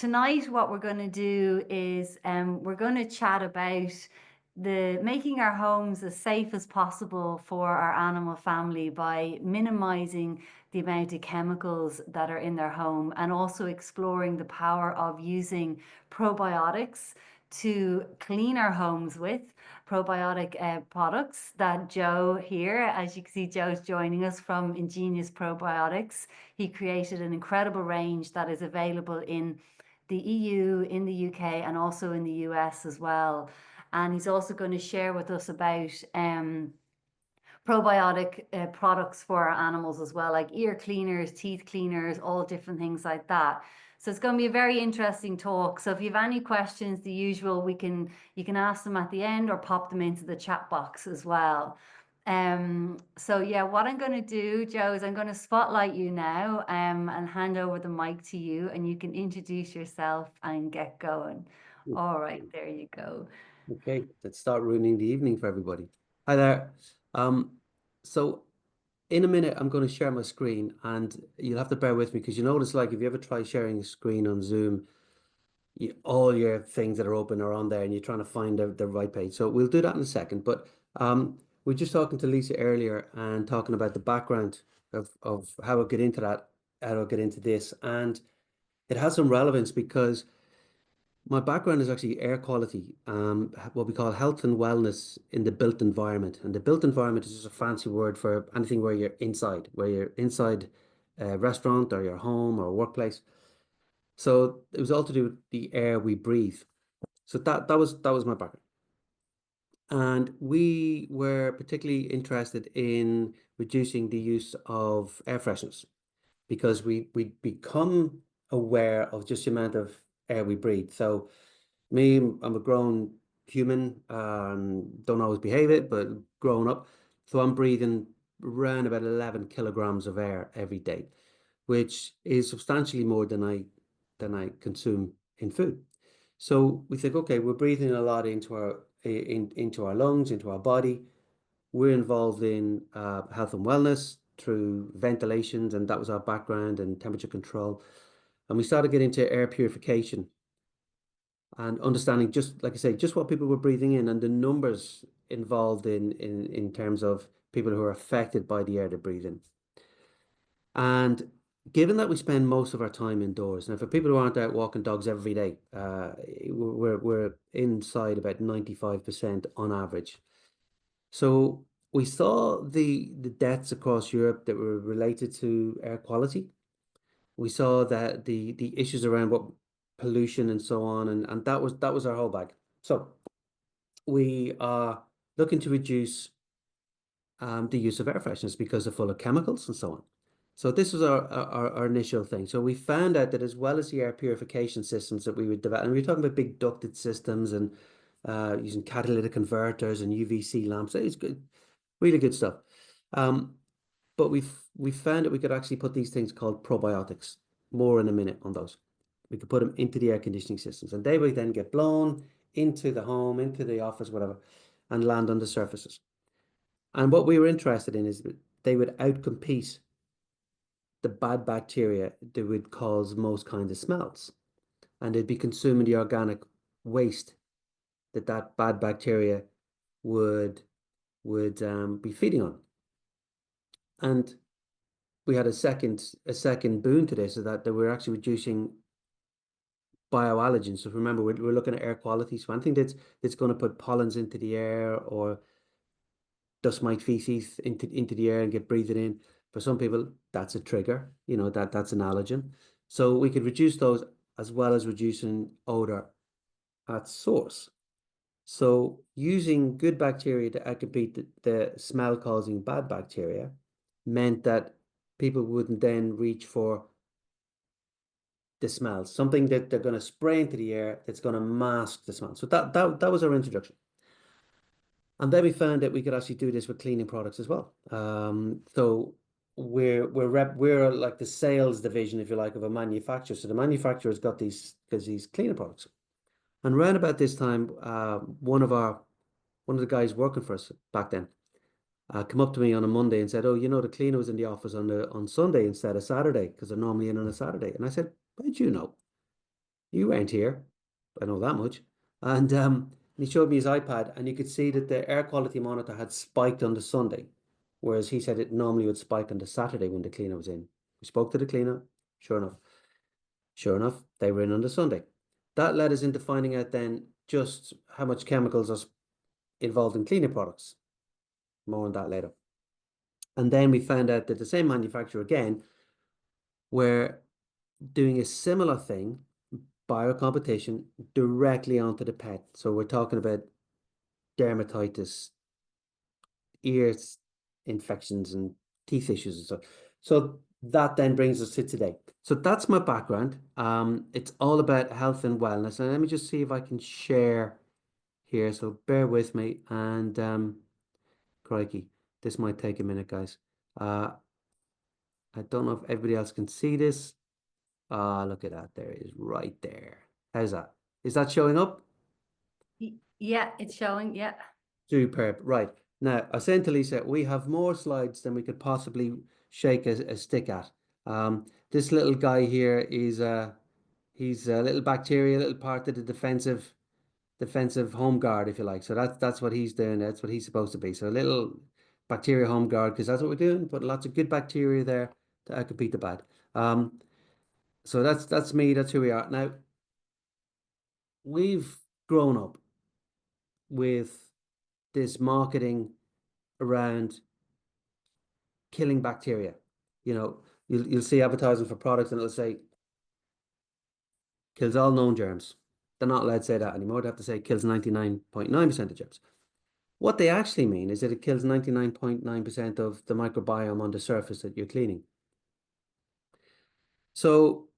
tonight what we're going to do is we're going to chat about the making our homes as safe as possible for our animal family by minimizing the amount of chemicals that are in their home, and also exploring the power of using probiotics to clean our homes with probiotic products that Joe here, as you can see, Joe's joining us from Ingenious Probiotics. He created an incredible range that is available in the EU, in the UK, and also in the US as well. And he's also going to share with us about probiotic products for our animals as well, like ear cleaners, teeth cleaners, all different things like that. So it's going to be a very interesting talk. So if you have any questions, the usual, you can ask them at the end or pop them into the chat box as well. So yeah, what I'm going to do, Joe, is I'm going to spotlight you now and hand over the mic to you, and you can introduce yourself and get going. All right, there you go. Okay, let's start ruining the evening for everybody. Hi there. So in a minute, I'm going to share my screen, and you'll have to bear with me because you know what it's like if you ever try sharing a screen on Zoom, all your things that are open are on there, and you're trying to find the right page. So we'll do that in a second. But we're just talking to Lisa earlier and talking about the background of how I get into that, how I get into this, and it has some relevance because my background is actually air quality, what we call health and wellness in the built environment. And the built environment is just a fancy word for anything where you're inside a restaurant or your home or workplace. So it was all to do with the air we breathe. So that was my background. And we were particularly interested in reducing the use of air fresheners because we become aware of just the amount of air we breathe. So me, I'm a grown human, don't always behave it, but growing up. So I'm breathing around about 11 kilograms of air every day, which is substantially more than I consume in food. So we think, okay, we're breathing a lot into our lungs, into our body. We're involved in health and wellness through ventilations, and that was our background, and temperature control. And we started getting into air purification and understanding, just like I say, just what people were breathing in and the numbers involved in terms of people who are affected by the air they breathe in. And given that we spend most of our time indoors, and for people who aren't out walking dogs every day, we're inside about 95% on average. So we saw the deaths across Europe that were related to air quality. We saw that the issues around what pollution and so on, and that was our whole bag. So we are looking to reduce the use of air fresheners because they're full of chemicals and so on. So this was our initial thing. So we found out that as well as the air purification systems that we would develop, and we were talking about big ducted systems and using catalytic converters and UVC lamps. It's good, really good stuff. But we found that we could actually put these things called probiotics. More in a minute on those. We could put them into the air conditioning systems, and they would then get blown into the home, into the office, whatever, and land on the surfaces. And what we were interested in is that they would outcompete the bad bacteria that would cause most kinds of smells, and they'd be consuming the organic waste that bad bacteria would be feeding on. And we had a second boon to this, so that we're actually reducing bioallergens. So remember, we're looking at air quality. So anything that's going to put pollens into the air or dust mite feces into the air and get breathed in. For some people, that's a trigger. You know, that's an allergen. So we could reduce those as well as reducing odor at source. So using good bacteria to outcompete the smell-causing bad bacteria meant that people wouldn't then reach for the smell, something that they're going to spray into the air that's going to mask the smell. So that was our introduction. And then we found that we could actually do this with cleaning products as well. So we're like the sales division, if you like, of a manufacturer. So the manufacturer's got these cleaning products. And around about this time, one of the guys working for us back then come up to me on a Monday and said, "Oh, you know, the cleaner was in the office on Sunday instead of Saturday because they're normally in on a Saturday." And I said, "How did you know?" You weren't here. I know that much. And he showed me his iPad, and you could see that the air quality monitor had spiked on the Sunday, whereas he said it normally would spike on the Saturday when the cleaner was in. We spoke to the cleaner, sure enough. Sure enough, they were in on the Sunday. That led us into finding out then just how much chemicals are involved in cleaning products. More on that later. And then we found out that the same manufacturer again were doing a similar thing, biocompetition, directly onto the pet. So we're talking about dermatitis, ear infections, and teeth issues and stuff. So that then brings us to today. So that's my background. It's all about health and wellness. And let me just see if I can share here. So bear with me. And crikey, this might take a minute, guys. I don't know if everybody else can see this. Ah, look at that. There it is right there. How's that? Is that showing up? Yeah, it's showing. Yeah. Superb. Right. Now, I said to Lisa, we have more slides than we could possibly shake a stick at. This little guy here is he's a little bacteria, a little part of the defensive home guard, if you like. So that's what he's doing. That's what he's supposed to be. So a little bacteria home guard, because that's what we're doing. Put lots of good bacteria there to outcompete the bad. So that's me. That's who we are. Now, we've grown up with this marketing around killing bacteria. You know, you'll see advertising for products and it'll say kills all known germs. They're not allowed to say that anymore. They have to say kills 99.9% of germs. What they actually mean is that it kills 99.9% of the microbiome on the surface that you're cleaning. So,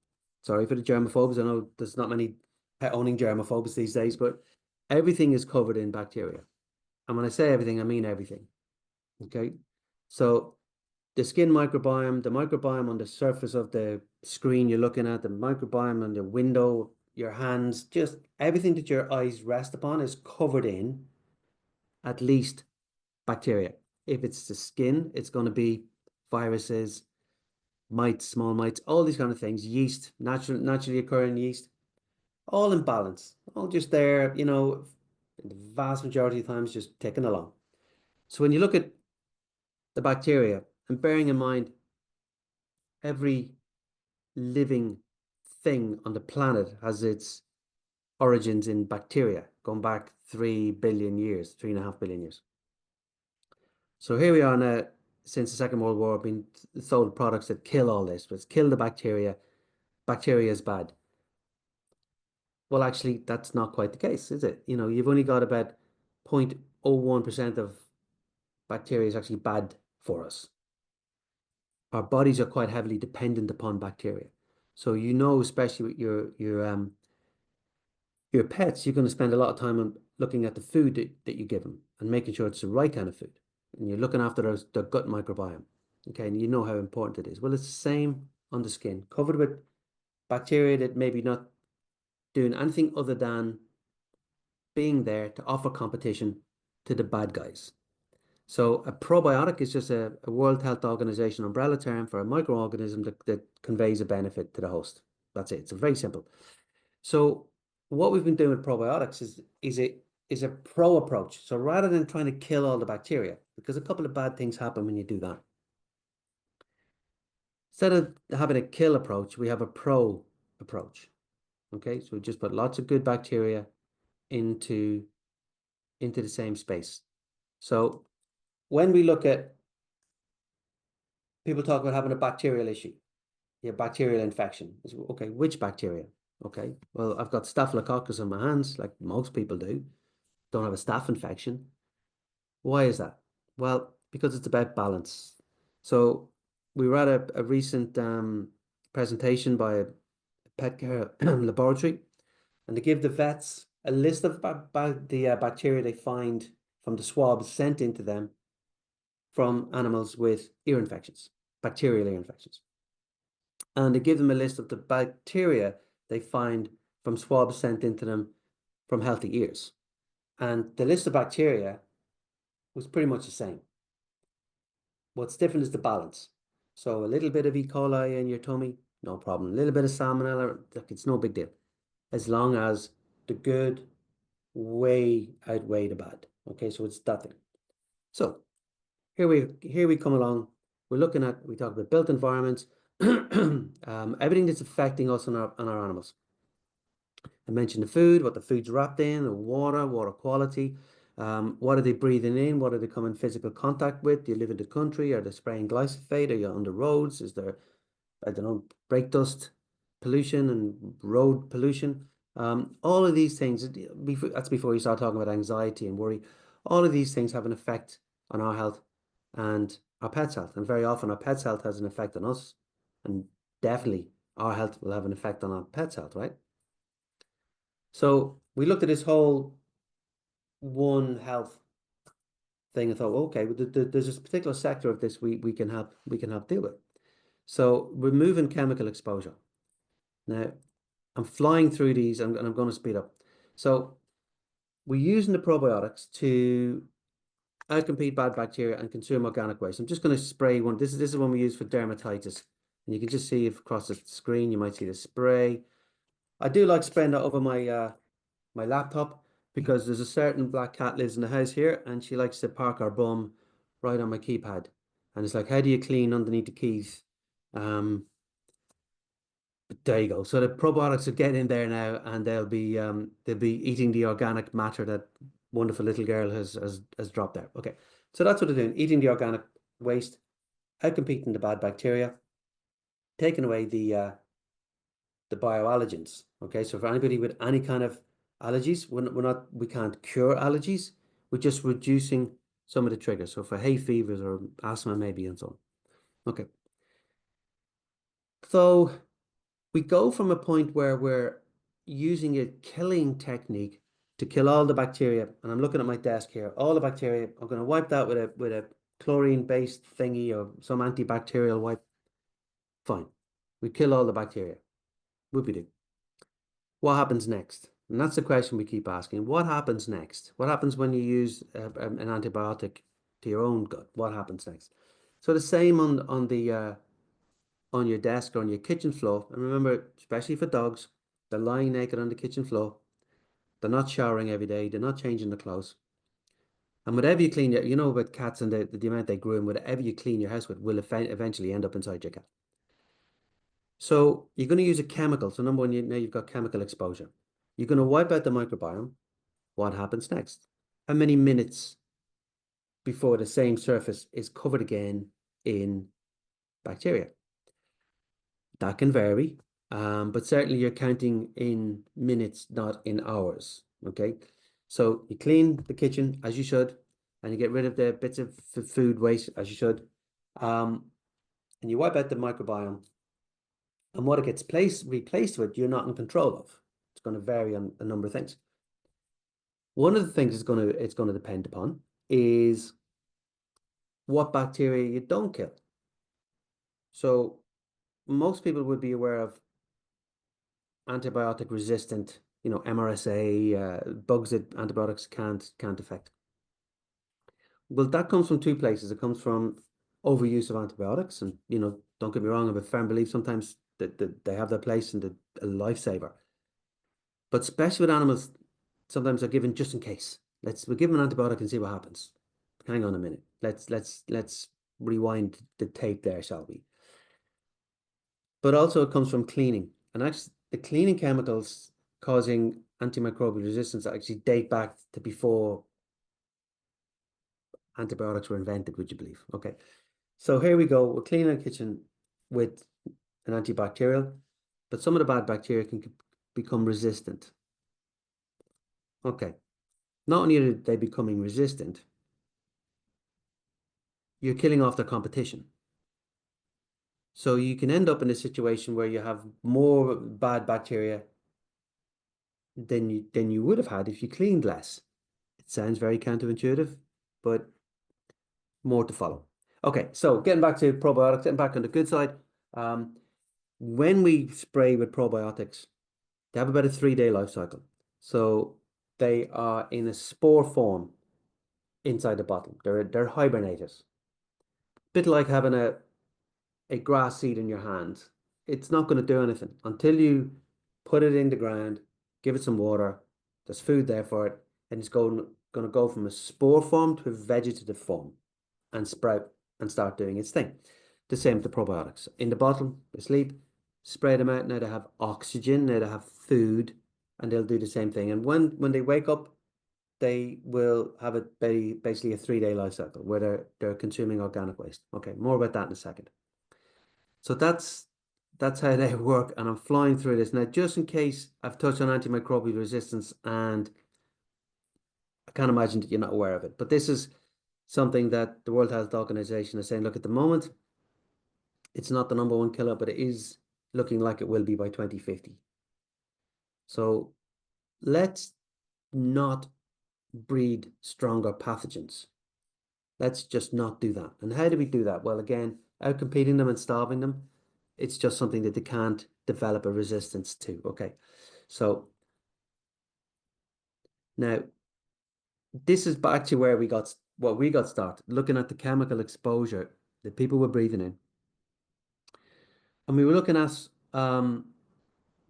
sorry for the germaphobes. I know there's not many pet owning germaphobes these days, but everything is covered in bacteria. And when I say everything, I mean everything. Okay. So the skin microbiome, the microbiome on the surface of the screen you're looking at, the microbiome on the window, your hands, just everything that your eyes rest upon is covered in at least bacteria. If it's the skin, it's going to be viruses, mites, small mites, all these kind of things, yeast, naturally occurring yeast, all in balance, all just there, you know, the vast majority of times just ticking along. So when you look at the bacteria, and bearing in mind every living thing on the planet has its origins in bacteria, going back 3 billion years, 3.5 billion years. So here we are now, since the Second World War, being sold products that kill all this, but kill the bacteria. Bacteria is bad. Well, actually, that's not quite the case, is it? You know, you've only got about 0.01% of bacteria is actually bad for us. Our bodies are quite heavily dependent upon bacteria. So you know, especially with your pets, you're going to spend a lot of time on looking at the food that you give them and making sure it's the right kind of food. And you're looking after their gut microbiome. Okay, and you know how important it is. Well, it's the same on the skin, covered with bacteria that maybe not doing anything other than being there to offer competition to the bad guys. So a probiotic is just a World Health Organization umbrella term for a microorganism that conveys a benefit to the host. That's it. It's very simple. So what we've been doing with probiotics is a pro approach. So rather than trying to kill all the bacteria, because a couple of bad things happen when you do that. Instead of having a kill approach, we have a pro approach. Okay, so we just put lots of good bacteria into the same space. So when we look at people talk about having a bacterial issue, you have bacterial infection. Okay, which bacteria? Okay, well, I've got Staphylococcus on my hands, like most people do. Don't have a staph infection. Why is that? Well, because it's about balance. So we were at a recent presentation by a pet care laboratory, and they give the vets a list of the bacteria they find from the swabs sent into them from animals with ear infections, bacterial ear infections. And they give them a list of the bacteria they find from swabs sent into them from healthy ears. And the list of bacteria was pretty much the same. What's different is the balance. So a little bit of E. coli in your tummy, no problem. A little bit of salmonella, look, it's no big deal. as long as the good way outweigh the bad. Okay, so it's that thing. So here we come along. We talk about built environments, everything that's affecting us and our animals. I mentioned the food, what the food's wrapped in, the water quality. What are they breathing in? What are they coming in physical contact with? Do you live in the country? Are they spraying glyphosate? Are you on the roads? Is there, I don't know, brake dust pollution and road pollution? All of these things, that's before you start talking about anxiety and worry. All of these things have an effect on our health and our pets' health. And very often our pets' health has an effect on us. And definitely our health will have an effect on our pets' health, right? So we looked at this whole One Health thing and thought, well, okay, there's this particular sector of this we can help deal with. So removing chemical exposure. Now, I'm flying through these and I'm going to speed up. So we're using the probiotics to outcompete bad bacteria and consume organic waste. I'm just going to spray one. This is one we use for dermatitis. And you can just see if across the screen, you might see the spray. I do like spraying that over my my laptop because there's a certain black cat lives in the house here and she likes to park her bum right on my keypad. And it's like, how do you clean underneath the keys? But there you go. So the probiotics will get in there now and they'll be eating the organic matter that wonderful little girl has dropped there. Okay. So that's what they're doing, eating the organic waste, outcompeting the bad bacteria, taking away the bioallergens. Okay, so for anybody with any kind of allergies, we can't cure allergies. We're just reducing some of the triggers. So for hay fevers or asthma maybe and so on. Okay. So we go from a point where we're using a killing technique to kill all the bacteria. And I'm looking at my desk here, all the bacteria. I'm going to wipe that with a chlorine-based thingy or some antibacterial wipe. Fine. We kill all the bacteria. Whoopie-doo. What happens next? And that's the question we keep asking. What happens next? What happens when you use an antibiotic to your own gut? What happens next? So the same on your desk or on your kitchen floor. And remember, especially for dogs, they're lying naked on the kitchen floor. They're not showering every day. They're not changing their clothes. And whatever you clean, you know about cats and the amount they groom, whatever you clean your house with will eventually end up inside your cat. So you're going to use a chemical. So number one, now you've got chemical exposure. You're going to wipe out the microbiome. What happens next? How many minutes before the same surface is covered again in bacteria? That can vary, but certainly you're counting in minutes, not in hours. Okay, so you clean the kitchen as you should, and you get rid of the bits of food waste as you should, and you wipe out the microbiome. And what it gets replaced with, you're not in control of. It's going to vary on a number of things. One of the things it's going to depend upon is what bacteria you don't kill. So most people would be aware of antibiotic resistant, MRSA, bugs that antibiotics can't affect. Well, that comes from two places. It comes from overuse of antibiotics, and don't get me wrong, I'm a firm believer sometimes that they have their place and a lifesaver. But especially with animals, sometimes they're given just in case. We'll give them an antibiotic and see what happens. Hang on a minute. Let's rewind the tape there, shall we? But also it comes from cleaning. And actually the cleaning chemicals causing antimicrobial resistance actually date back to before antibiotics were invented, would you believe? Okay. So here we go. We're cleaning our kitchen with an antibacterial, but some of the bad bacteria can become resistant. Okay. Not only are they becoming resistant, you're killing off their competition. So you can end up in a situation where you have more bad bacteria than you would have had if you cleaned less. It sounds very counterintuitive, but more to follow. Okay, so getting back to probiotics, getting back on the good side. When we spray with probiotics, they have about a 3-day life cycle. So they are in a spore form inside the bottle. They're hibernated. Bit like having a grass seed in your hand. It's not going to do anything until you put it in the ground give it some water, there's food there for it, and it's going to go from a spore form to a vegetative form and sprout and start doing its thing. The same with the probiotics. In the bottle, they sleep, spray them out, now they have oxygen, now they have food, and they'll do the same thing. And when they wake up, they will have basically a 3-day life cycle where they're consuming organic waste. Okay, more about that in a second. So that's how they work, and I'm flying through this now just in case I've touched on antimicrobial resistance, and I can't imagine that you're not aware of it. But this is something that the World Health Organization is saying, look, at the moment, it's not the #1 killer, but it is looking like it will be by 2050. So let's not breed stronger pathogens. Let's just not do that. And how do we do that? Well, again, outcompeting them and starving them, it's just something that they can't develop a resistance to. Okay, so now this is back to where we got started, looking at the chemical exposure that people were breathing in. And we were looking at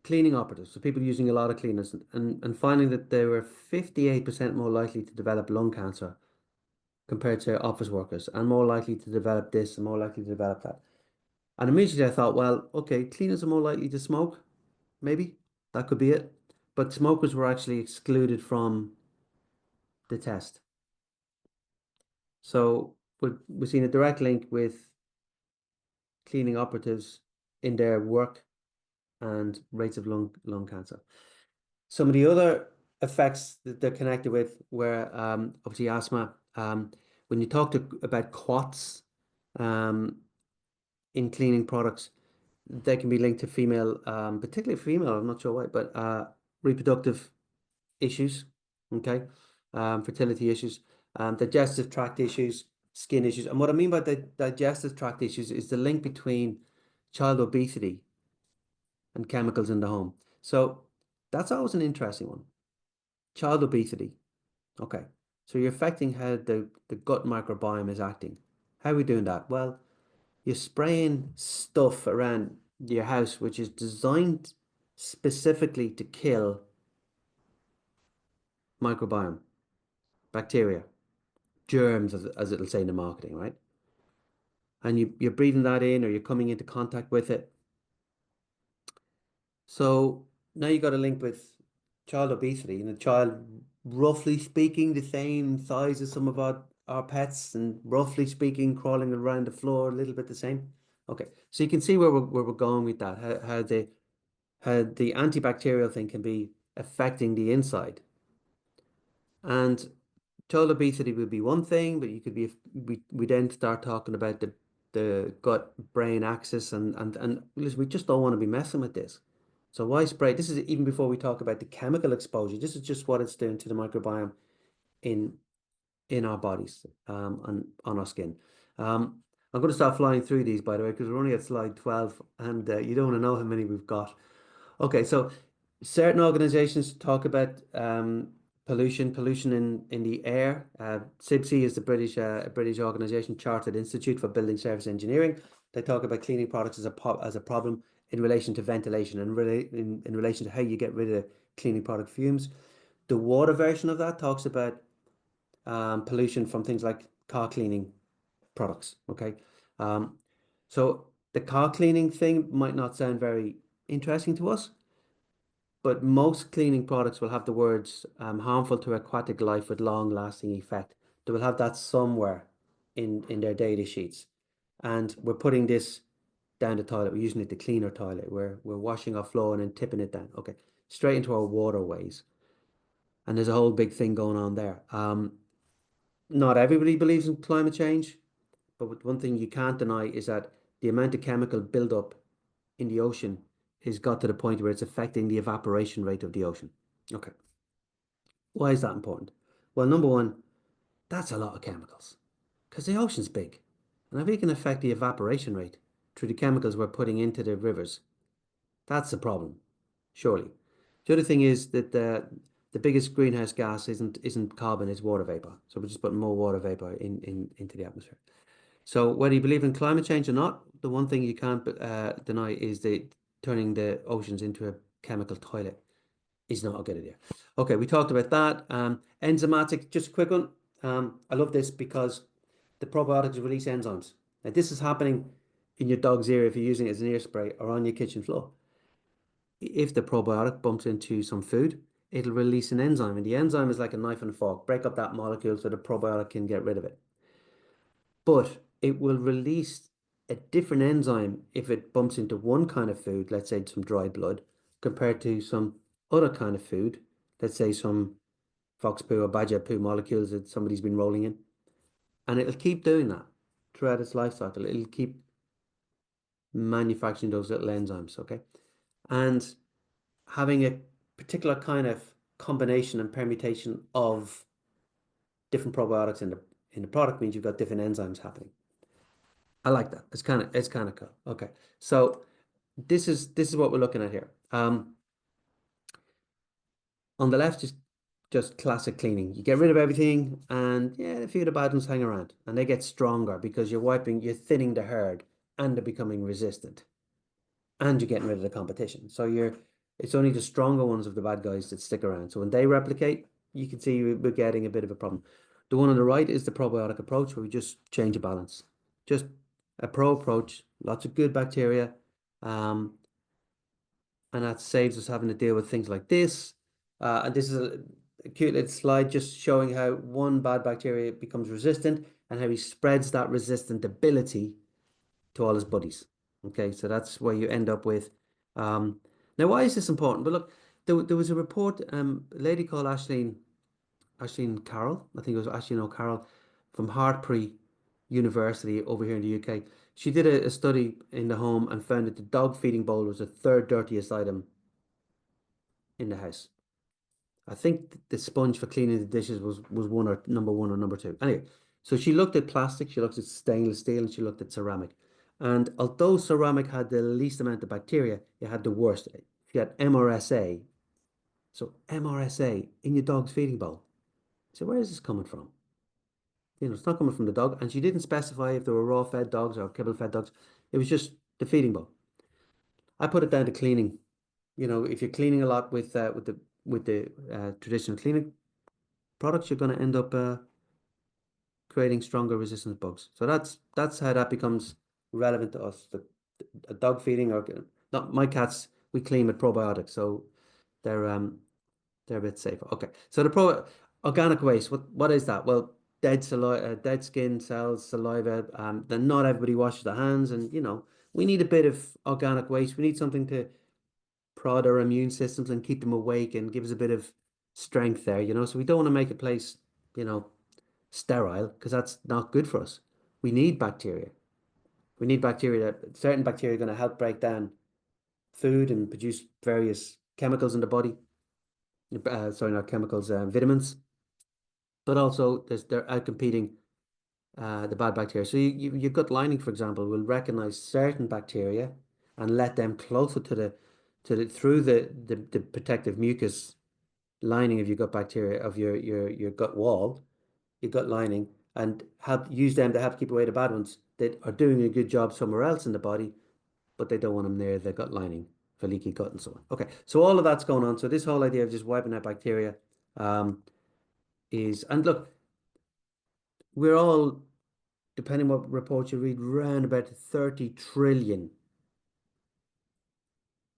cleaning operatives, so people using a lot of cleaners, and finding that they were 58% more likely to develop lung cancer compared to office workers, and more likely to develop this and more likely to develop that. And immediately I thought, well, okay, cleaners are more likely to smoke. Maybe that could be it. But smokers were actually excluded from the test. So we're seeing a direct link with cleaning operatives in their work and rates of lung cancer. Some of the other effects that they're connected with were obviously asthma. When you talk about QUATs in cleaning products, they can be linked to female, particularly female, I'm not sure why, but reproductive issues, okay, fertility issues, digestive tract issues, skin issues. And what I mean by the digestive tract issues is the link between child obesity and chemicals in the home. So that's always an interesting one. Child obesity. Okay, so you're affecting how the gut microbiome is acting. How are we doing that? Well, you're spraying stuff around your house which is designed specifically to kill microbiome, bacteria, germs, as it'll say in the marketing, right? And you're breathing that in, or you're coming into contact with it. So now you got a link with child obesity, and a child, roughly speaking, the same size as some of our pets, and roughly speaking, crawling around the floor, a little bit the same. Okay, so you can see where we're going with that, how the antibacterial thing can be affecting the inside. And child obesity would be one thing, but you could be, we then start talking about the gut brain axis, and listen, we just don't want to be messing with this. So why spray? This is even before we talk about the chemical exposure. This is just what it's doing to the microbiome in our bodies, and on our skin. I'm going to start flying through these, by the way, because we're only at slide 12, and you don't want to know how many we've got. Okay, so certain organizations talk about pollution in the air. CIBSE is the British organization, Chartered Institute for Building Service Engineering. They talk about cleaning products as a problem in relation to ventilation and in relation to how you get rid of cleaning product fumes. The water version of that talks about pollution from things like car cleaning products. Okay, so the car cleaning thing might not sound very interesting to us, but most cleaning products will have the words harmful to aquatic life with long-lasting effect. They will have that somewhere in their data sheets. And we're putting this down the toilet. We're using it to clean our toilet. We're washing our floor and then tipping it down. Okay, straight into our waterways. And there's a whole big thing going on there. Not everybody believes in climate change, but one thing you can't deny is that the amount of chemical buildup in the ocean has got to the point where it's affecting the evaporation rate of the ocean. Okay. Why is that important? Well, number one, that's a lot of chemicals because the ocean's big. And if we can affect the evaporation rate through the chemicals we're putting into the rivers, that's the problem, surely. The other thing is that the biggest greenhouse gas isn't carbon, it's water vapor. So we're just putting more water vapor into the atmosphere. So whether you believe in climate change or not, the one thing you can't deny is turning the oceans into a chemical toilet. is not a good idea. Okay, we talked about that. Enzymatic, just a quick one. I love this because the probiotics release enzymes. Now, this is happening in your dog's ear if you're using it as an ear spray or on your kitchen floor. If the probiotic bumps into some food, it'll release an enzyme, and the enzyme is like a knife and a fork. Break up that molecule so the probiotic can get rid of it. But it will release a different enzyme if it bumps into one kind of food, let's say some dried blood, compared to some other kind of food, let's say some fox poo or badger poo molecules that somebody's been rolling in. And it'll keep doing that throughout its life cycle. It'll keep manufacturing those little enzymes, okay? And having a particular kind of combination and permutation of different probiotics in the product means you've got different enzymes happening. I like that. It's kind of cool. Okay. So this is what we're looking at here. On the left, just classic cleaning. You get rid of everything, and yeah, a few of the bad ones hang around, and they get stronger because you're thinning the herd, and they're becoming resistant, and you're getting rid of the competition. So it's only the stronger ones of the bad guys that stick around. So when they replicate, you can see we're getting a bit of a problem. The one on the right is the probiotic approach, where we just change a balance. Just a pro approach, lots of good bacteria, and that saves us having to deal with things like this. And this is a cute little slide just showing how one bad bacteria becomes resistant and how he spreads that resistant ability to all his buddies. Okay, so that's where you end up with. Now, why is this important? But look, there was a report, a lady called Ashleen Carroll, I think it was Ashleen O'Carroll from Hartpury University over here in the UK. She did a study in the home and found that the dog feeding bowl was the third dirtiest item in the house. I think the sponge for cleaning the dishes was number one or number two. Anyway, so she looked at plastic, she looked at stainless steel, and she looked at ceramic. And although ceramic had the least amount of bacteria, it had the worst. If you had MRSA, so MRSA in your dog's feeding bowl. So where is this coming from? You know, it's not coming from the dog, and she didn't specify if they were raw-fed dogs or kibble-fed dogs. It was just the feeding bowl. I put it down to cleaning. You know, if you're cleaning a lot with the traditional cleaning products, you're going to end up creating stronger resistance bugs. So that's how that becomes relevant to us. The dog feeding or not my cats, we clean with probiotics, so they're a bit safer. Okay, so the organic waste. What is that? Well, dead saliva, dead skin cells, saliva. Then not everybody washes their hands, and you know we need a bit of organic waste. We need something to prod our immune systems and keep them awake and give us a bit of strength there. You know, so we don't want to make a place, you know, sterile because that's not good for us. We need bacteria. We need bacteria certain bacteria are going to help break down food and produce various chemicals in the body. Sorry, not chemicals, vitamins. But also they're outcompeting the bad bacteria. So your gut lining, for example, will recognize certain bacteria and let them closer to the through the protective mucus lining of your gut bacteria of your gut wall, your gut lining, and use them to help keep away the bad ones that are doing a good job somewhere else in the body, but they don't want them near the gut lining for leaky gut and so on. Okay, so all of that's going on. So this whole idea of just wiping out bacteria and look, we're all, depending what report you read, around about 30 trillion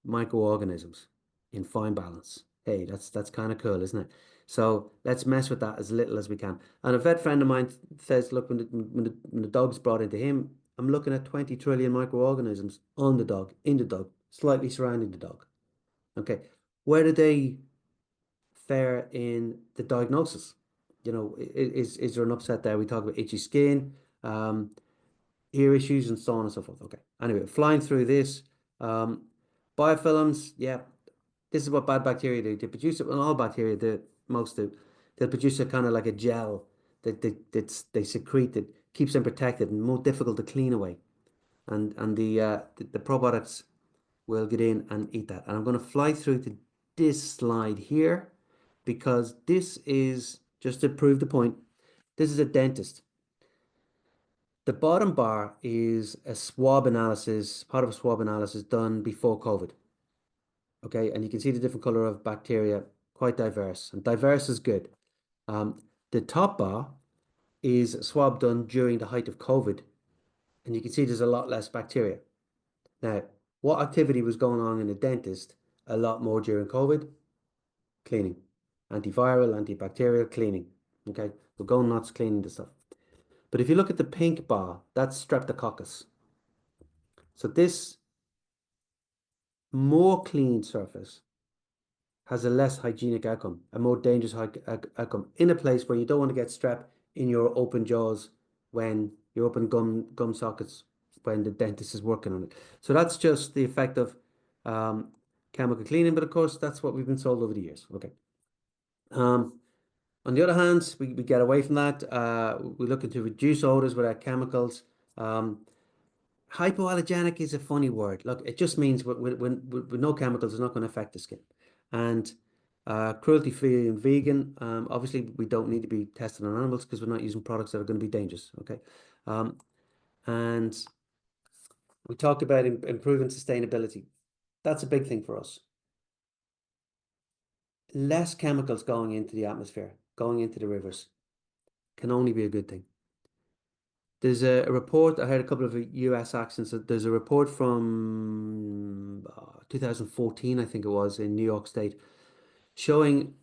microorganisms in fine balance. Hey, that's kind of cool, isn't it? So let's mess with that as little as we can. And a vet friend of mine says, look, when the dog's brought into him, I'm looking at 20 trillion microorganisms on the dog, in the dog, slightly surrounding the dog. Okay, where do they fare in the diagnosis? You know, is there an upset there? We talk about itchy skin, ear issues, and so on and so forth. Okay, anyway, flying through this, biofilms, yeah, this is what bad bacteria do. They produce it, well, all bacteria do, most do. They'll produce a kind of like a gel that they secrete that keeps them protected and more difficult to clean away. And the probiotics will get in and eat that. And I'm going to fly through to this slide here because this is, just to prove the point, this is a dentist. The bottom bar is a swab analysis, part of a swab analysis done before COVID. Okay, and you can see the different color of bacteria, quite diverse, and diverse is good. The top bar is a swab done during the height of COVID, and you can see there's a lot less bacteria. Now, what activity was going on in the dentist a lot more during COVID? Cleaning. Antiviral, antibacterial, cleaning. Okay, we're going nuts cleaning the stuff. But if you look at the pink bar, that's Streptococcus. So this more clean surface has a less hygienic outcome, a more dangerous outcome in a place where you don't want to get strep in your open jaws when you open gum sockets when the dentist is working on it. So that's just the effect of chemical cleaning, but of course that's what we've been sold over the years. Okay. On the other hand, we get away from that. We're looking to reduce odors without chemicals. Hypoallergenic is a funny word. Look, it just means with no chemicals, it's not going to affect the skin. And cruelty-free and vegan, obviously we don't need to be tested on animals because we're not using products that are going to be dangerous, okay? And we talked about improving sustainability. That's a big thing for us. Less chemicals going into the atmosphere, going into the rivers, can only be a good thing. There's a report, I heard a couple of US accents. There's a report from 2014, I think it was, in New York State, showing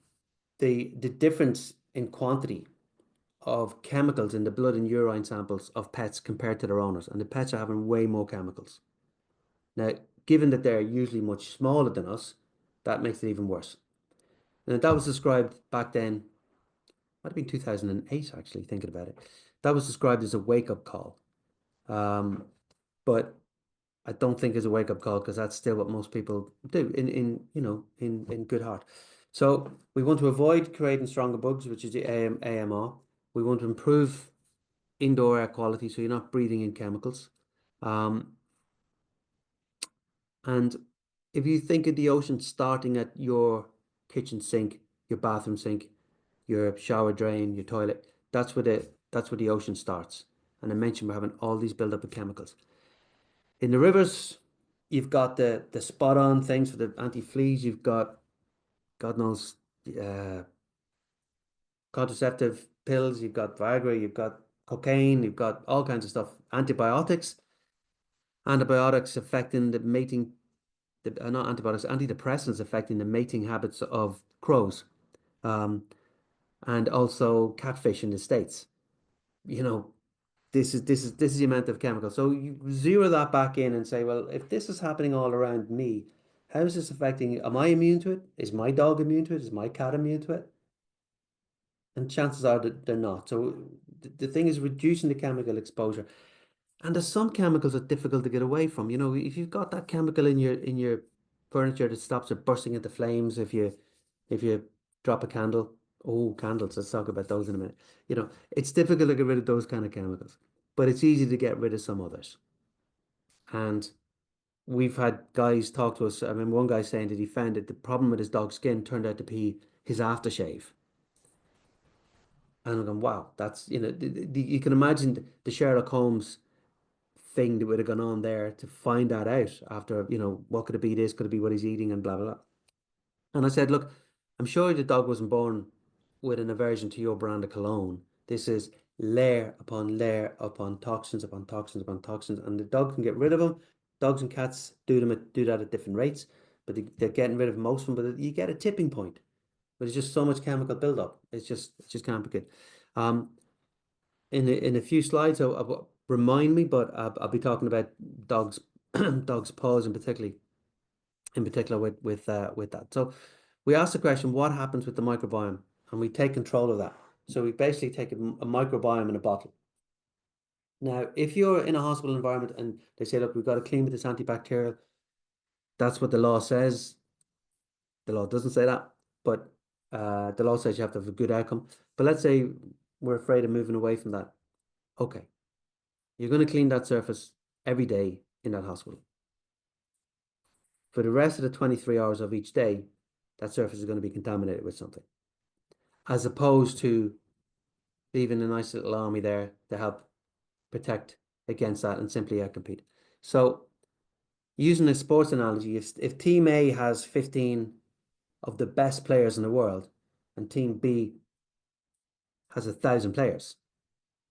the difference in quantity of chemicals in the blood and urine samples of pets compared to their owners. And the pets are having way more chemicals. Now, given that they're usually much smaller than us, that makes it even worse. And that was described back then, might have been 2008, actually, thinking about it. That was described as a wake-up call. But I don't think it's a wake-up call because that's still what most people do in good heart. So we want to avoid creating stronger bugs, which is the AMR. We want to improve indoor air quality so you're not breathing in chemicals. And if you think of the ocean starting at your kitchen sink, your bathroom sink, your shower drain, your toilet, that's where the ocean starts. And I mentioned we're having all these buildup of chemicals. In the rivers, you've got the spot on things for the anti-fleas. You've got, God knows, contraceptive pills. You've got Viagra. You've got cocaine. You've got all kinds of stuff. Antibiotics affecting the mating. Not antibiotics, antidepressants affecting the mating habits of crows, and also catfish in the States. You know, this is the amount of chemical. So you zero that back in and say, well, if this is happening all around me, how is this affecting? Am I immune to it? Is my dog immune to it? Is my cat immune to it? And chances are that they're not. So the thing is reducing the chemical exposure. And there's some chemicals that are difficult to get away from. You know, if you've got that chemical in your furniture that stops it bursting into flames, if you drop a candle, oh, candles, let's talk about those in a minute. You know, it's difficult to get rid of those kind of chemicals, but it's easy to get rid of some others. And we've had guys talk to us. I remember one guy saying that he found that the problem with his dog's skin turned out to be his aftershave. And I'm going, wow, that's, you can imagine the Sherlock Holmes thing that would have gone on there to find that out after, what could it be this, could it be what he's eating and blah, blah, blah. And I said, look, I'm sure the dog wasn't born with an aversion to your brand of cologne. This is layer upon layer upon toxins upon toxins upon toxins, and the dog can get rid of them. Dogs and cats do that at different rates, but they're getting rid of most of them. But you get a tipping point, but it's just so much chemical buildup. It's just can't be good. In a few slides, remind me, but I'll be talking about dogs dogs' paws in particular with that. So we asked the question, what happens with the microbiome? And we take control of that. So we basically take a microbiome in a bottle. Now, if you're in a hospital environment and they say, look, we've got to clean with this antibacterial, that's what the law says. The law doesn't say that, but the law says you have to have a good outcome. But let's say we're afraid of moving away from that. Okay, you're going to clean that surface every day in that hospital. For the rest of the 23 hours of each day, that surface is going to be contaminated with something, as opposed to leaving a nice little army there to help protect against that and simply outcompete. So using a sports analogy, if Team A has 15 of the best players in the world and Team B has 1,000 players,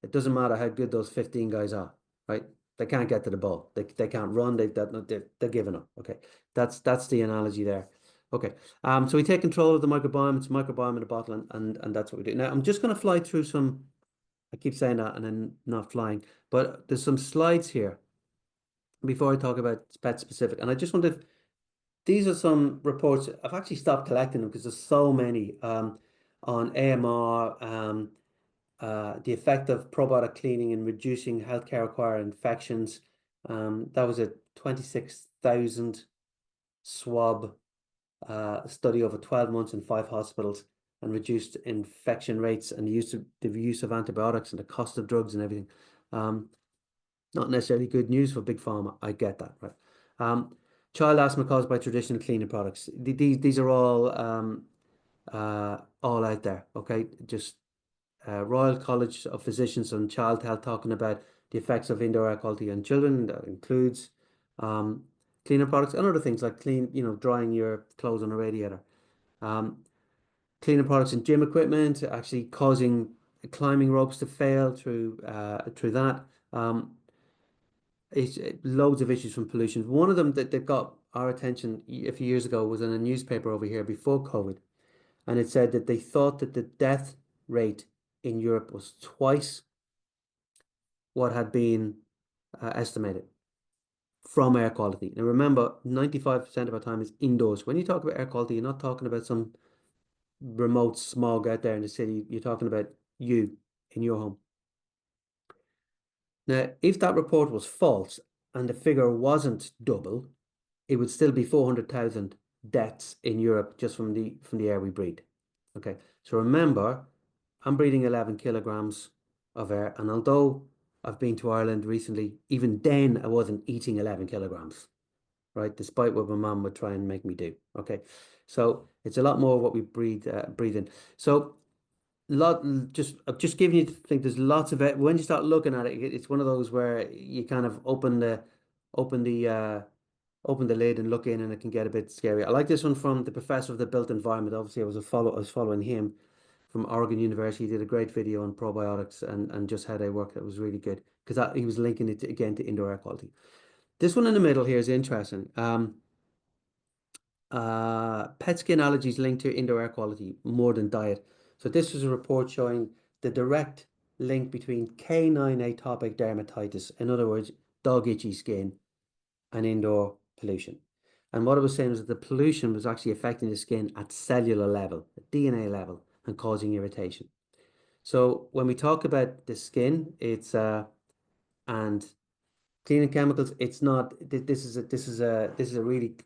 it doesn't matter how good those 15 guys are, right? They can't get to the ball. They can't run. They're giving up. Okay, that's the analogy there. Okay, so we take control of the microbiome. It's a microbiome in a bottle, and that's what we do. Now I'm just going to fly through some. I keep saying that and then not flying, but there's some slides here before I talk about pet specific, and I just wanted. These are some reports. I've actually stopped collecting them because there's so many on AMR. The effect of probiotic cleaning in reducing healthcare acquired infections. That was a 26,000 swab study over 12 months in 5 hospitals, and reduced infection rates and the use of antibiotics and the cost of drugs and everything. Not necessarily good news for big pharma. I get that, right? Child asthma caused by traditional cleaning products. These are all out there. Okay, just Royal College of Physicians on Child Health talking about the effects of indoor air quality on children. That includes cleaner products and other things like drying your clothes on a radiator. Cleaner products in gym equipment actually causing climbing ropes to fail through that. It's loads of issues from pollution. One of them that got our attention a few years ago was in a newspaper over here before COVID, and it said that they thought that the death rate in Europe was twice what had been estimated from air quality. Now remember, 95% of our time is indoors. When you talk about air quality, you're not talking about some remote smog out there in the city. You're talking about you in your home. Now, if that report was false and the figure wasn't double, it would still be 400,000 deaths in Europe just from the air we breathe. Okay, so remember, I'm breathing 11 kilograms of air, and although I've been to Ireland recently, even then I wasn't eating 11 kilograms, right? Despite what my mum would try and make me do. Okay, so it's a lot more what we breathe in. So I'm just giving you to think. There's lots of it. When you start looking at it, it's one of those where you kind of open the lid and look in, and it can get a bit scary. I like this one from the professor of the built environment. Obviously, I was following him from Oregon University. He did a great video on probiotics and just how they work. That was really good because he was linking it again to indoor air quality. This one in the middle here is interesting. Pet skin allergies linked to indoor air quality more than diet. So this was a report showing the direct link between canine atopic dermatitis, in other words, dog itchy skin, and indoor pollution. And what it was saying was that the pollution was actually affecting the skin at cellular level, at DNA level, and causing irritation. So when we talk about the skin, it's and cleaning chemicals, it's not. This is a really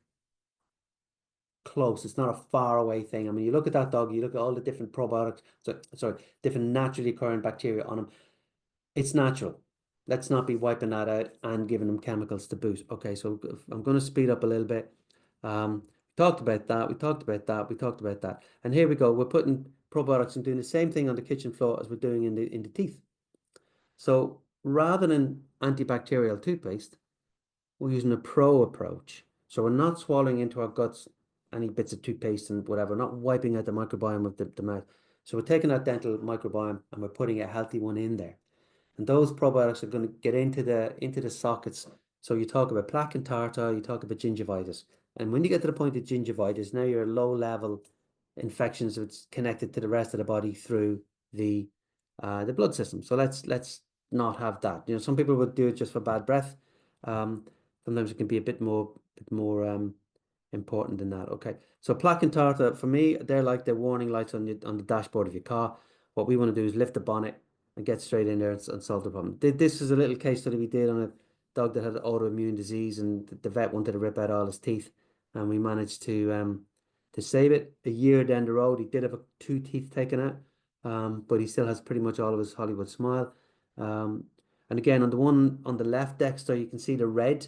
close. It's not a far away thing. I mean, you look at that dog, you look at all the different probiotics, different naturally occurring bacteria on them. It's natural. Let's not be wiping that out and giving them chemicals to boost. Okay, so I'm going to speed up a little bit. Talked about that. We talked about that. We talked about that. And here we go. We're putting probiotics and doing the same thing on the kitchen floor as we're doing in the teeth. So rather than antibacterial toothpaste, we're using a pro approach. So we're not swallowing into our guts any bits of toothpaste and whatever, not wiping out the microbiome of the mouth. So we're taking that dental microbiome and we're putting a healthy one in there. And those probiotics are going to get into the sockets. So you talk about plaque and tartar, you talk about gingivitis. And when you get to the point of gingivitis, now you're low level infections that's connected to the rest of the body through the blood system. So let's not have that. You know, some people would do it just for bad breath. Sometimes it can be a bit more important than that. Okay, so plaque and tartar, for me, they're like the warning lights on the dashboard of your car. What we want to do is lift the bonnet and get straight in there and solve the problem. This is a little case study we did on a dog that had autoimmune disease, and the vet wanted to rip out all his teeth, and we managed to save it. A year down the road, he did have 2 teeth taken out, but he still has pretty much all of his Hollywood smile. And again, on the one on the left, Dexter, you can see the red.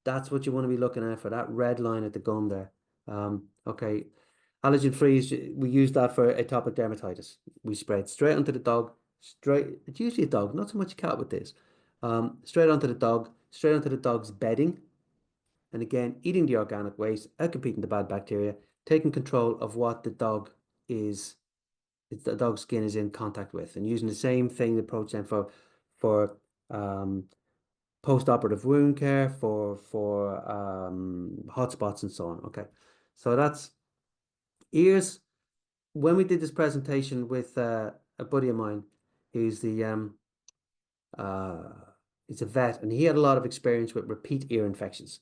That's what you want to be looking at for, that red line at the gum there. Okay, allergen free, we use that for atopic dermatitis. We spray it straight onto the dog, it's usually a dog, not so much a cat with this. Straight onto the dog, straight onto the dog's bedding. And again, eating the organic waste, outcompeting the bad bacteria, taking control of what the dog's skin is in contact with, and using the same thing, the approach then for post-operative wound care, for hotspots and so on. Okay, so that's ears. When we did this presentation with a buddy of mine, who's he's a vet, and he had a lot of experience with repeat ear infections.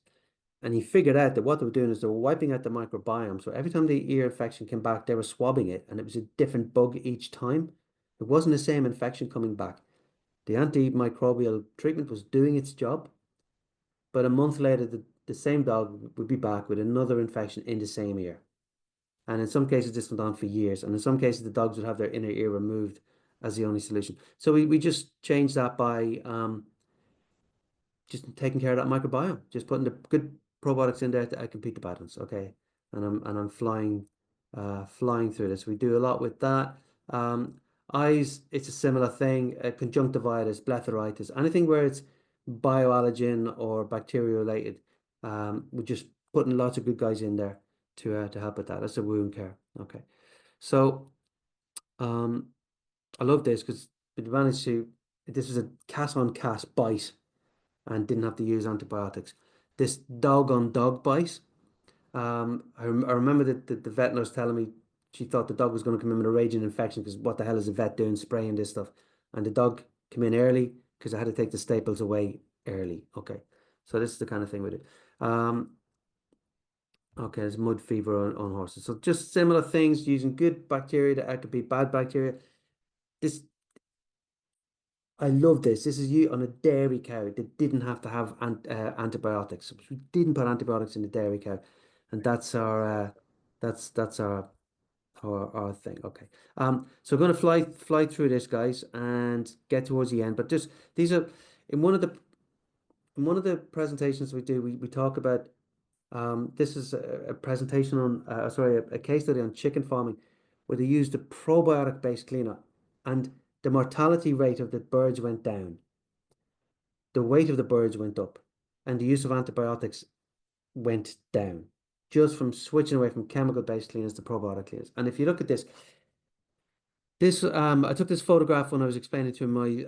And he figured out that what they were doing is they were wiping out the microbiome. So every time the ear infection came back, they were swabbing it, and it was a different bug each time. It wasn't the same infection coming back. The antimicrobial treatment was doing its job, but a month later, the same dog would be back with another infection in the same ear. And in some cases, this went on for years. And in some cases, the dogs would have their inner ear removed as the only solution. So we just changed that by just taking care of that microbiome, just putting the good probiotics in there to outcompete the bad ones. Okay, and I'm flying through this. We do a lot with that. Eyes, it's a similar thing. Conjunctivitis, blepharitis, anything where it's bioallergen or bacteria related. We're just putting lots of good guys in there to help with that. That's a wound care. Okay, so I love this because it managed to. This was a cat on cat bite, and didn't have to use antibiotics. This dog on dog bite. I remember that the vet nurse telling me she thought the dog was going to come in with a raging infection because what the hell is a vet doing spraying this stuff? And the dog came in early because I had to take the staples away early. Okay, so this is the kind of thing with it. Okay, there's mud fever on horses. So just similar things, using good bacteria to outcompete bad bacteria. This I love this. This is you on a dairy cow that didn't have to have antibiotics. We didn't put antibiotics in the dairy cow, and that's our thing. Okay. So we're going to fly through this, guys, and get towards the end. But just these are in one of the presentations we do. We talk about this is a presentation on a case study on chicken farming, where they used a probiotic based cleaner, and the mortality rate of the birds went down, the weight of the birds went up, and the use of antibiotics went down just from switching away from chemical-based cleaners to probiotic cleaners. And if you look at this, I took this photograph when I was explaining to my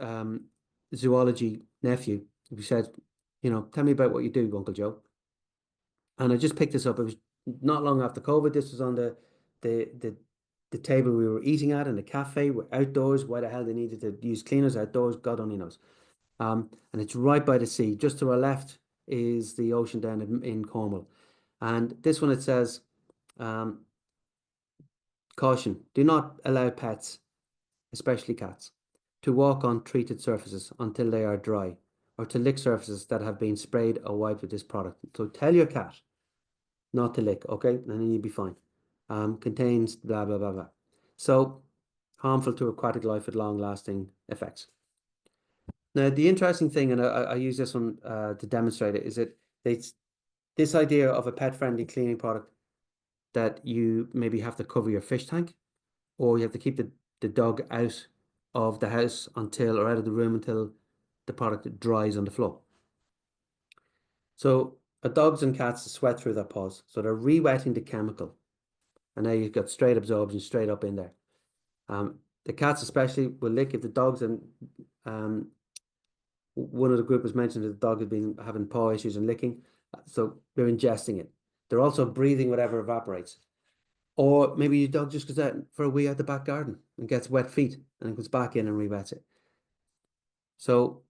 zoology nephew. He said, tell me about what you do, Uncle Joe. And I just picked this up. It was not long after COVID. This was on the table we were eating at in the cafe. We're outdoors. Why the hell they needed to use cleaners outdoors, God only knows. And it's right by the sea. Just to our left is the ocean down in Cornwall. And this one, it says, caution, do not allow pets, especially cats, to walk on treated surfaces until they are dry, or to lick surfaces that have been sprayed or wiped with this product. So tell your cat not to lick, okay? And then you'll be fine. Contains blah, blah, blah, blah. So harmful to aquatic life with long-lasting effects. Now, the interesting thing, and I use this one to demonstrate it, is that it's this idea of a pet-friendly cleaning product that you maybe have to cover your fish tank, or you have to keep the dog out of the house or out of the room until the product dries on the floor. So dogs and cats sweat through their paws, so they're re-wetting the chemical. And now you've got straight absorption straight up in there. The cats especially will lick if the dogs, and one of the group was mentioned that the dog had been having paw issues and licking, so they're ingesting it. They're also breathing whatever evaporates. Or maybe your dog just goes out for a wee out the back garden and gets wet feet and then comes back in and re-wets it. So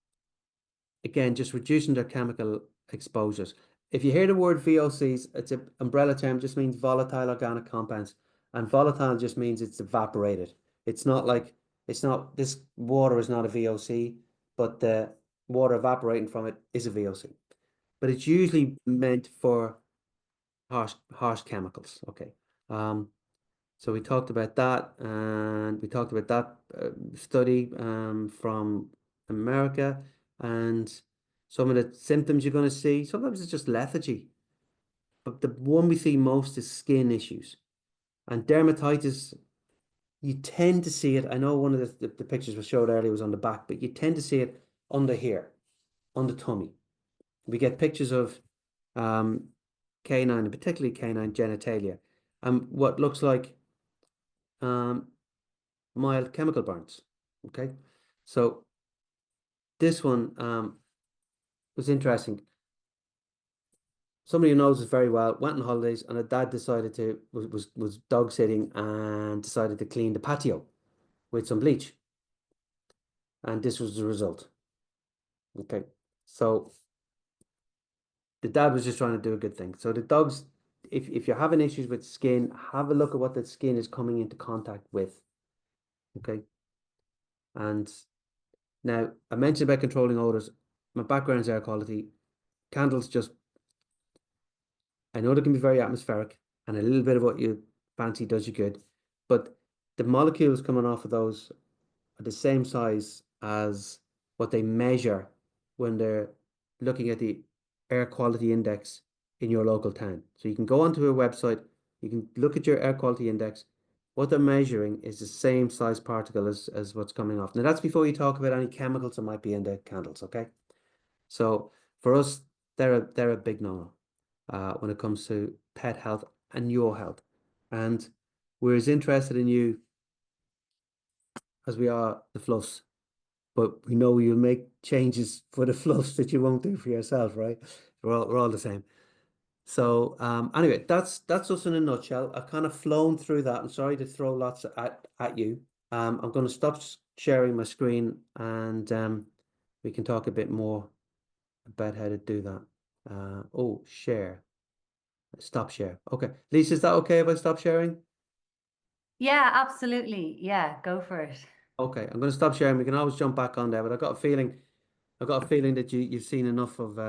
again, just reducing their chemical exposures. If you hear the word VOCs, it's an umbrella term, just means volatile organic compounds. And volatile just means it's evaporated. This water is not a VOC, but the water evaporating from it is a VOC. But it's usually meant for harsh chemicals. Okay. So we talked about that, and we talked about that study from America, and some of the symptoms you're going to see. Sometimes it's just lethargy, but the one we see most is skin issues. And dermatitis, you tend to see it. I know one of the pictures we showed earlier was on the back, but you tend to see it under here, on the tummy. We get pictures of canine, and particularly canine genitalia, and what looks like mild chemical burns. Okay, so this one was interesting. Somebody who knows us very well went on holidays, and a dad decided to was dog sitting and decided to clean the patio with some bleach, and this was the result. Okay, so the dad was just trying to do a good thing. So the dogs, if you're having issues with skin, have a look at what the skin is coming into contact with. Okay, and now I mentioned about controlling odors. My background is air quality. Candles just, I know they can be very atmospheric, and a little bit of what you fancy does you good, but the molecules coming off of those are the same size as what they measure when they're looking at the air quality index in your local town. So you can go onto a website, you can look at your air quality index. What they're measuring is the same size particle as what's coming off. Now that's before you talk about any chemicals that might be in the candles, okay? So for us, they're a big no-no when it comes to pet health and your health. And we're as interested in you as we are the fluffs, but we know you'll make changes for the fluffs that you won't do for yourself, right? We're all the same. So anyway, that's us in a nutshell. I've kind of flown through that. I'm sorry to throw lots at you. I'm going to stop sharing my screen, and we can talk a bit more about how to do that. Oh, share. Stop share. Okay. Lisa, is that okay if I stop sharing? Yeah, absolutely. Yeah, go for it. Okay, I'm going to stop sharing. We can always jump back on there, but I've got a feeling that you've seen enough of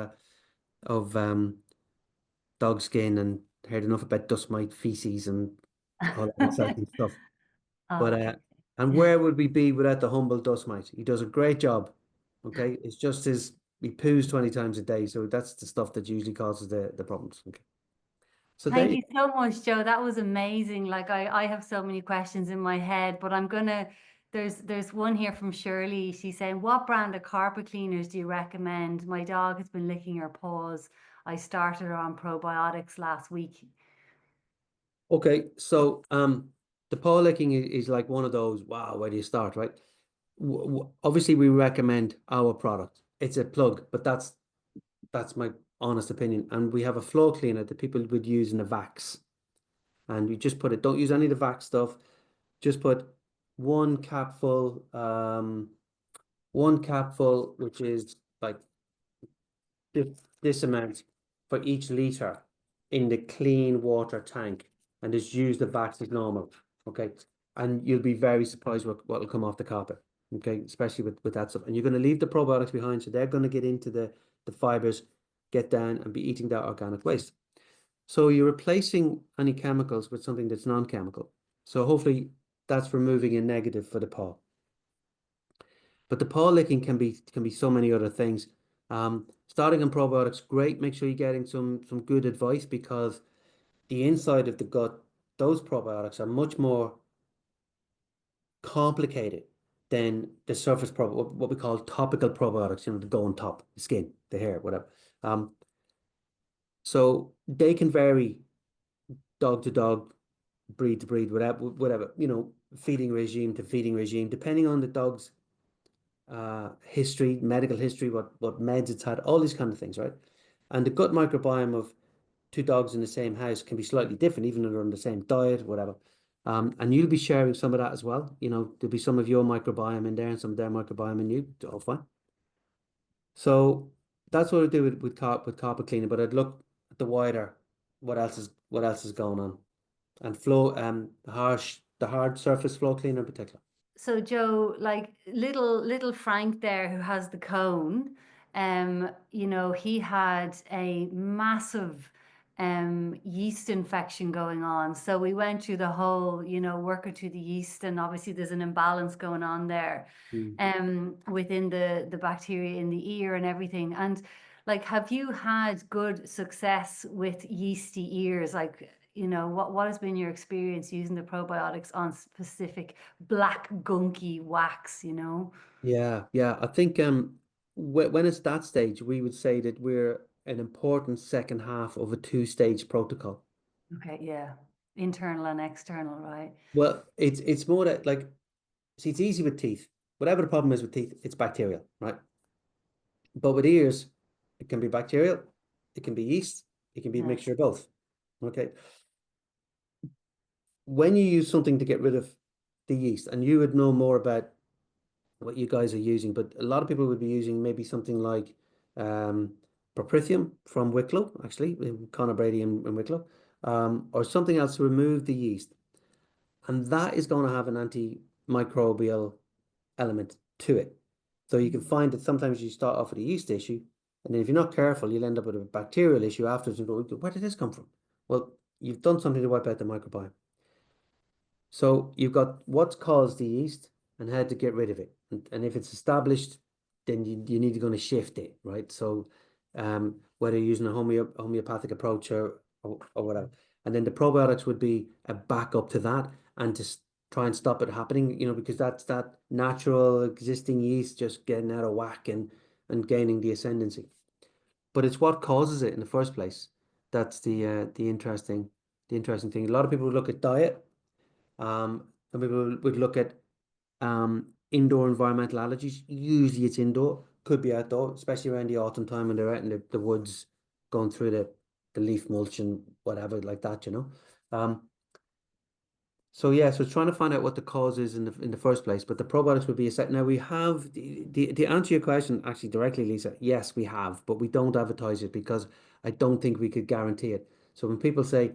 dog skin and heard enough about dust mite feces and all that exciting stuff. But Okay. and where would we be without the humble dust mite? He does a great job. Okay, it's just he poos 20 times a day, so that's the stuff that usually causes the problems. Okay, so there Thank you you so much, Joe. That was amazing. Like I have so many questions in my head, but there's one here from Shirley. She's saying, what brand of carpet cleaners do you recommend? My dog has been licking her paws. I started her on probiotics last week. Okay, so the paw licking is like one of those. Wow, where do you start, right? Obviously, we recommend our product. It's a plug, but that's my honest opinion. And we have a floor cleaner that people would use in a Vax, and you just put it. Don't use any of the Vax stuff. Just put one capful, which is like this amount for each liter in the clean water tank, and just use the Vax as normal. Okay, and you'll be very surprised what will come off the carpet. Okay, especially with that stuff. And you're going to leave the probiotics behind, so they're going to get into the fibers, get down, and be eating that organic waste. So you're replacing any chemicals with something that's non-chemical. So hopefully that's removing a negative for the paw. But the paw licking can be so many other things. Starting on probiotics, great. Make sure you're getting some good advice, because the inside of the gut, those probiotics are much more complicated than the surface what we call topical probiotics, the go on top, the skin, the hair, whatever. So they can vary dog to dog, breed to breed, whatever, feeding regime to feeding regime, depending on the dog's history, medical history, what meds it's had, all these kind of things, right? And the gut microbiome of two dogs in the same house can be slightly different, even though they're on the same diet, whatever. And you'll be sharing some of that as well. There'll be some of your microbiome in there and some of their microbiome in you. All fine. So that's what I do with carpet cleaning. But I'd look at the wider, what else is going on, and flow the hard surface floor cleaner in particular. So Joe, like little Frank there who has the cone, he had a massive yeast infection going on. So we went through the whole, worker to the yeast, and obviously there's an imbalance going on there Mm. within the bacteria in the ear and everything. And like, have you had good success with yeasty ears? Like, what has been your experience using the probiotics on specific black gunky wax? Yeah, yeah. I think when it's that stage, we would say that we're an important second half of a two-stage protocol. Okay, yeah. Internal and external, right? Well, it's more that like, see, it's easy with teeth. Whatever the problem is with teeth, it's bacterial, right? But with ears, it can be bacterial, it can be yeast, it can be a Yeah. mixture of both. Okay. When you use something to get rid of the yeast, and you would know more about what you guys are using, but a lot of people would be using maybe something like Proprithium from Wicklow, actually, Conor Brady and Wicklow, or something else to remove the yeast. And that is going to have an antimicrobial element to it. So you can find that sometimes you start off with a yeast issue, and then if you're not careful, you'll end up with a bacterial issue afterwards and go, where did this come from? Well, you've done something to wipe out the microbiome. So you've got what's caused the yeast and how to get rid of it. And if it's established, then you need to go and shift it, right? So whether you're using a homeopathic approach or whatever. And then the probiotics would be a backup to that and to try and stop it happening, because that's that natural existing yeast just getting out of whack and gaining the ascendancy. But it's what causes it in the first place. That's the interesting thing. A lot of people look at diet. Some people would look at indoor environmental allergies. Usually it's indoor, could be outdoor, especially around the autumn time when they're out in the woods going through the leaf mulch and whatever like that. So yeah, so trying to find out what the cause is in the first place, but the probiotics would be a set. Now we have the answer your question actually directly, Lisa. Yes, we have, but we don't advertise it because I don't think we could guarantee it. So when people say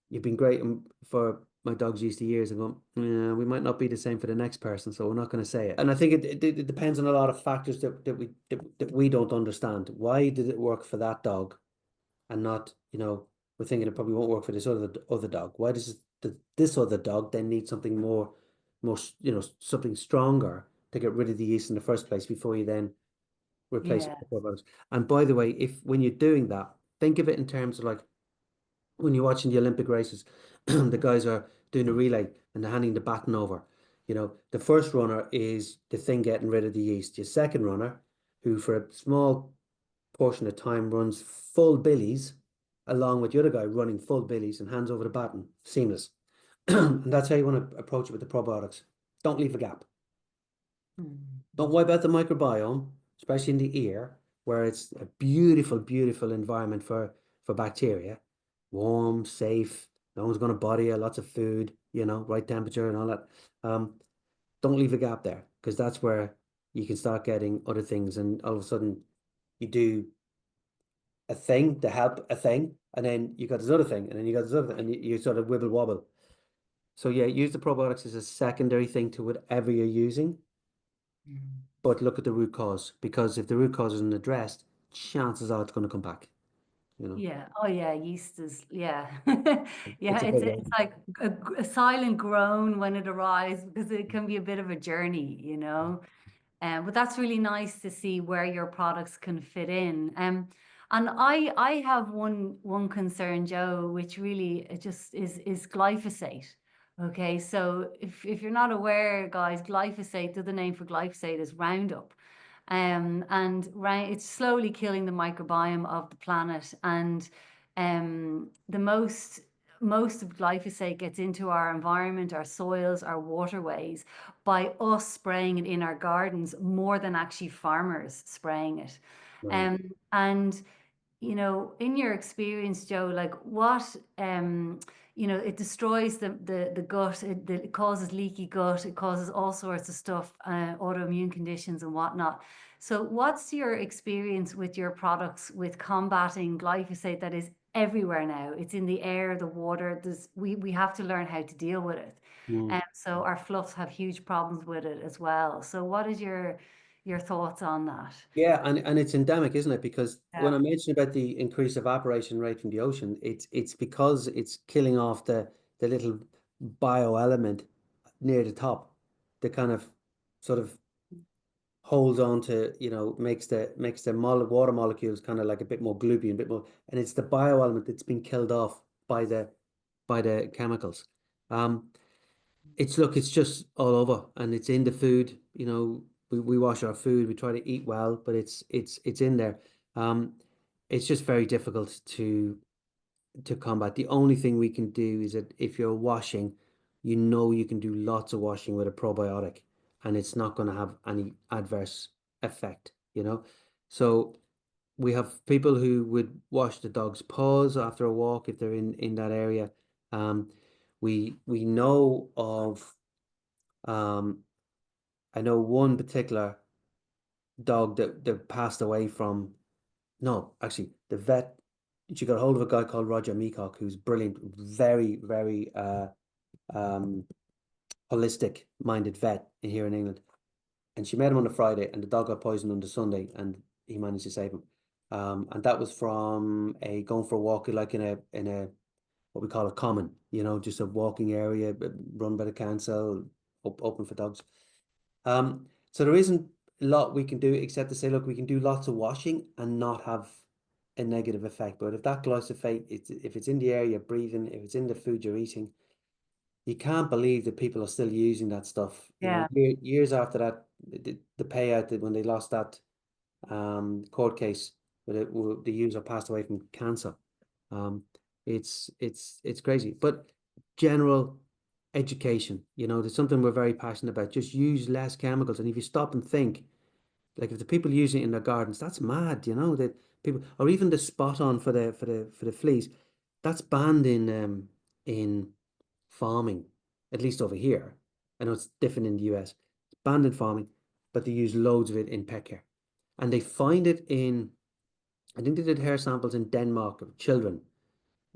you've been great for my dog's used to years, and go, yeah, we might not be the same for the next person, so we're not going to say it. And I think it depends on a lot of factors that we don't understand. Why did it work for that dog and not, we're thinking it probably won't work for this other dog. Why does this other dog then need something more, something stronger to get rid of the yeast in the first place before you then replace it Yeah. with probiotics? And by the way, when you're doing that, think of it in terms of like when you're watching the Olympic races, the guys are doing a relay and they're handing the baton over. The first runner is the thing getting rid of the yeast. Your second runner, who for a small portion of time runs full billies, along with the other guy running full billies and hands over the baton, seamless. And that's how you want to approach it with the probiotics. Don't leave a gap. Mm. Don't wipe out the microbiome, especially in the ear, where it's a beautiful, beautiful environment for bacteria. Warm, safe, no one's going to bother you, lots of food, right temperature and all that. Don't leave a gap there because that's where you can start getting other things, and all of a sudden you do a thing to help a thing, and then you got this other thing, and then you got this other thing, and you sort of wibble wobble. So yeah, use the probiotics as a secondary thing to whatever you're using, Mm. but look at the root cause, because if the root cause isn't addressed, chances are it's going to come back. Yeah. Oh, yeah. Yeast is, yeah. Yeah. It's a It's big it's one. like a silent groan when it arrives because it can be a bit of a journey. But that's really nice to see where your products can fit in. And I have one concern, Joe, which really it just is glyphosate. Okay, so if you're not aware, guys, glyphosate, the other name for glyphosate is Roundup. And it's slowly killing the microbiome of the planet. And the most of glyphosate gets into our environment, our soils, our waterways by us spraying it in our gardens more than actually farmers spraying it. Right. And in your experience, Joe, like what it destroys the gut, it causes leaky gut, it causes all sorts of stuff, autoimmune conditions and whatnot. So what's your experience with your products with combating glyphosate that is everywhere now? It's in the air, the water. We have to learn how to deal with it. Mm. And so our fluffs have huge problems with it as well. So what is your thoughts on that? Yeah, and it's endemic, isn't it? Because when Yeah. I mentioned about the increased evaporation rate from the ocean, it's because it's killing off the little bio element near the top, that kind of sort of holds on to, makes the water molecules kind of like a bit more gloopy and a bit more, and it's the bio element that's been killed off by the chemicals. Um, it's just all over, and it's in the food. We wash our food, we try to eat well, but it's in there. Um, it's just very difficult to combat. The only thing we can do is that if you're washing, you can do lots of washing with a probiotic, and it's not going to have any adverse effect, you know. So we have people who would wash the dog's paws after a walk if they're in that area. Um, we know of I know one particular dog that passed away from. No, actually, the vet. She got a hold of a guy called Roger Meacock, who's brilliant, very, very um holistic minded vet here in England. And she met him on a Friday, and the dog got poisoned on the Sunday, and he managed to save him. And that was from a going for a walk, like in a what we call a common, just a walking area run by the council, open for dogs. So there isn't a lot we can do except to say, look, we can do lots of washing and not have a negative effect. But if that glyphosate, if it's in the air you're breathing, if it's in the food you're eating, you can't believe that people are still using that stuff. Yeah. Years after that, the payout that when they lost that court case where the user passed away from cancer. It's crazy. But general education, there's something we're very passionate about. Just use less chemicals. And if you stop and think, like if the people using it in their gardens, that's mad, that people, or even the spot on for the fleas, that's banned in farming, at least over here. I know it's different in the US. It's banned in farming, but they use loads of it in pet care. And they find it in, I think they did hair samples in Denmark of children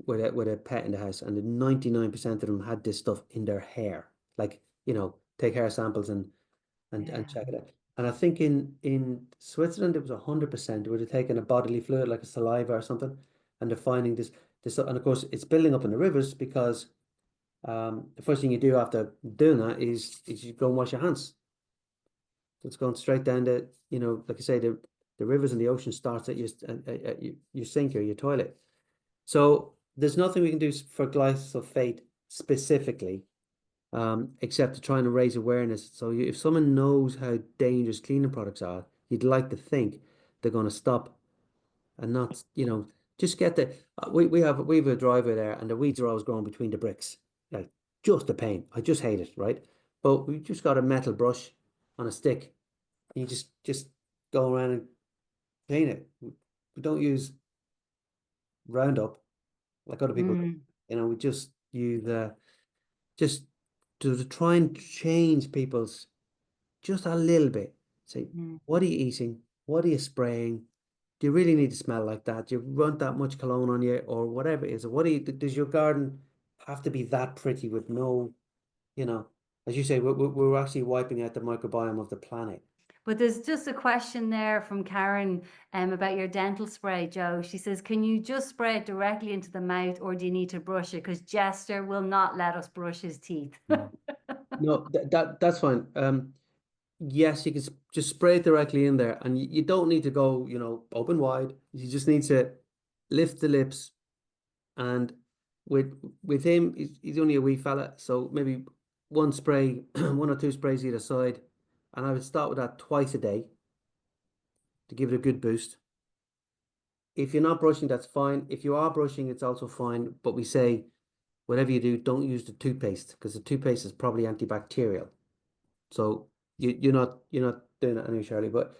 with a pet in the house, and the 99% of them had this stuff in their hair. Like, take hair samples and check it out. And I think in Switzerland it was 100% where they're taking a bodily fluid like a saliva or something, and they're finding this, and of course it's building up in the rivers because the first thing you do after doing that is you go and wash your hands. So it's going straight down the, like I say, the rivers and the ocean starts at your sink or your toilet. So there's nothing we can do for glyphosate specifically, except to try and raise awareness. So if someone knows how dangerous cleaning products are, you'd like to think they're going to stop and not, just get the. We have a driveway there, and the weeds are always growing between the bricks, like just a pain. I just hate it, right? But we just got a metal brush on a stick, and you just go around and clean it. We don't use Roundup like other people do. We just use just to try and change people's just a little bit. Say, what are you eating? What are you spraying? Do you really need to smell like that? Do you want that much cologne on you or whatever it is? Or does your garden have to be that pretty with no, as you say, we're actually wiping out the microbiome of the planet. But there's just a question there from Karen about your dental spray, Joe. She says, can you just spray it directly into the mouth, or do you need to brush it? Because Jester will not let us brush his teeth. No, that's fine. Yes, you can just spray it directly in there, and you don't need to go, open wide. You just need to lift the lips, and with him, he's only a wee fella, so maybe one spray, one or two sprays either side, and I would start with that twice a day to give it a good boost. If you're not brushing, that's fine. If you are brushing, it's also fine. But we say, whatever you do, don't use the toothpaste because the toothpaste is probably antibacterial. So you're not doing it anyway, Shirley. But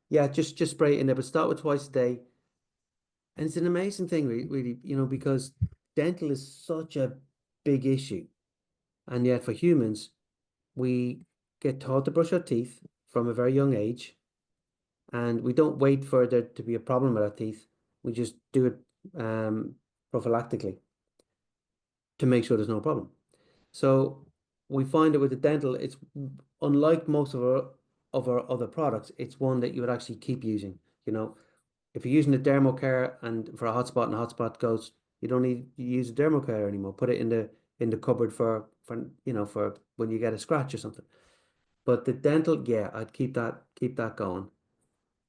yeah, just spray it in there. But start with twice a day. And it's an amazing thing, really, because dental is such a big issue. And yet for humans, we get taught to brush our teeth from a very young age. And we don't wait for there to be a problem with our teeth. We just do it prophylactically to make sure there's no problem. So we find that with the dental, it's unlike most of our other products, it's one that you would actually keep using. If you're using the Dermocare and for a hotspot and the hotspot goes, you don't need to use the Dermocare anymore. Put it in the cupboard for when you get a scratch or something. But the dental, yeah, I'd keep that going.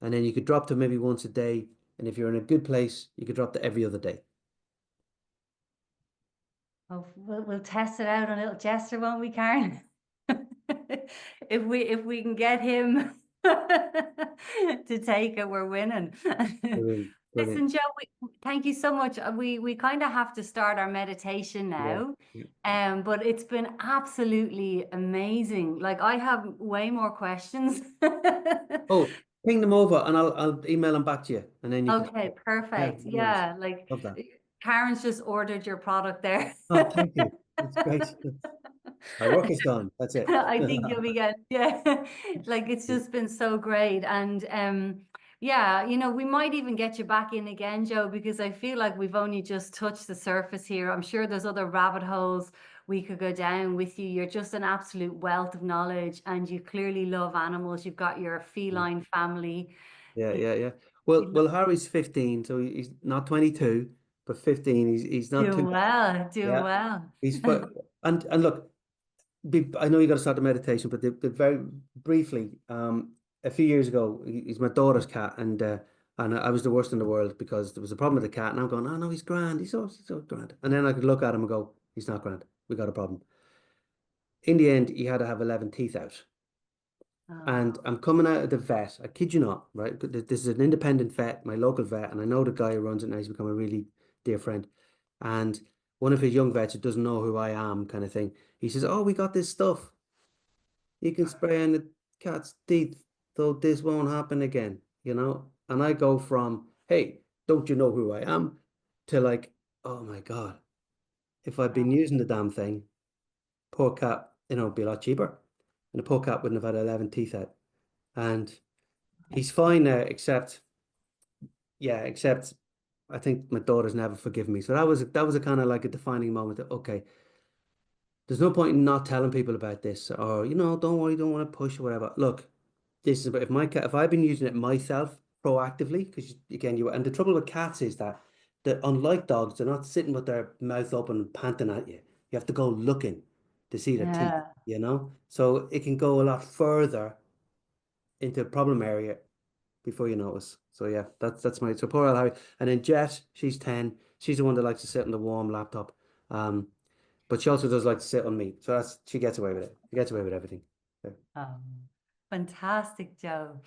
And then you could drop to maybe once a day. And if you're in a good place, you could drop to every other day. Oh, we'll test it out on little Jester, won't we, Karen? If we can get him to take it. We're winning. Brilliant, brilliant. Listen, Joe, thank you so much. We kind of have to start our meditation Yeah, now. yeah. But it's been absolutely amazing. Like I have way more questions. Oh, ping them over and I'll email them back to you and then you can. Okay, Yeah, perfect. no worries. Yeah, like Love that. Karen's just ordered your product there. Oh, thank you. That's great. My work is done. That's it. I think you'll be good. Yeah. Like it's just been so great. And yeah, you know, we might even get you back in again, Joe, because I feel like we've only just touched the surface here. I'm sure there's other rabbit holes we could go down with you. You're just an absolute wealth of knowledge and you clearly love animals. You've got your feline family. Yeah, You, yeah, yeah. Well, you well, Harry's 15, so he's not 22, but 15. He's not too doing bad. well, doing Yeah, well. he's but and look, I know you got to start the meditation, but the very briefly, a few years ago, he's my daughter's cat, and I was the worst in the world because there was a problem with the cat, and I'm going, oh no, he's grand, he's so grand, and then I could look at him and go, he's not grand, we got a problem. In the end, he had to have 11 teeth out. And Oh, I'm coming out of the vet. I kid you not, right? This is an independent vet, my local vet, and I know the guy who runs it now. He's become a really dear friend. And one of his young vets who doesn't know who I am, kind of thing. He says, "Oh, we got this stuff. You can spray on the cat's teeth, so this won't happen again." You know? And I go from, "Hey, don't you know who I am?" to like, "Oh my God, if I'd been using the damn thing, poor cat, it'd be a lot cheaper, and the poor cat wouldn't have had 11 teeth out." And he's fine now, except yeah, except I think my daughter's never forgiven me. So that was a kind of like a defining moment that okay, there's no point in not telling people about this, or don't worry, don't want to push or whatever. Look, this is about if my cat, if I've been using it myself proactively, because again, and the trouble with cats is that unlike dogs, they're not sitting with their mouth open and panting at you. You have to go looking to see their teeth, yeah. So it can go a lot further into a problem area before you notice. So yeah, that's my so poor old Harry. And then Jet, she's 10. She's the one that likes to sit on the warm laptop. Um, but she also does like to sit on me. So she gets away with it. She gets away with everything. Yeah. Fantastic, Joe.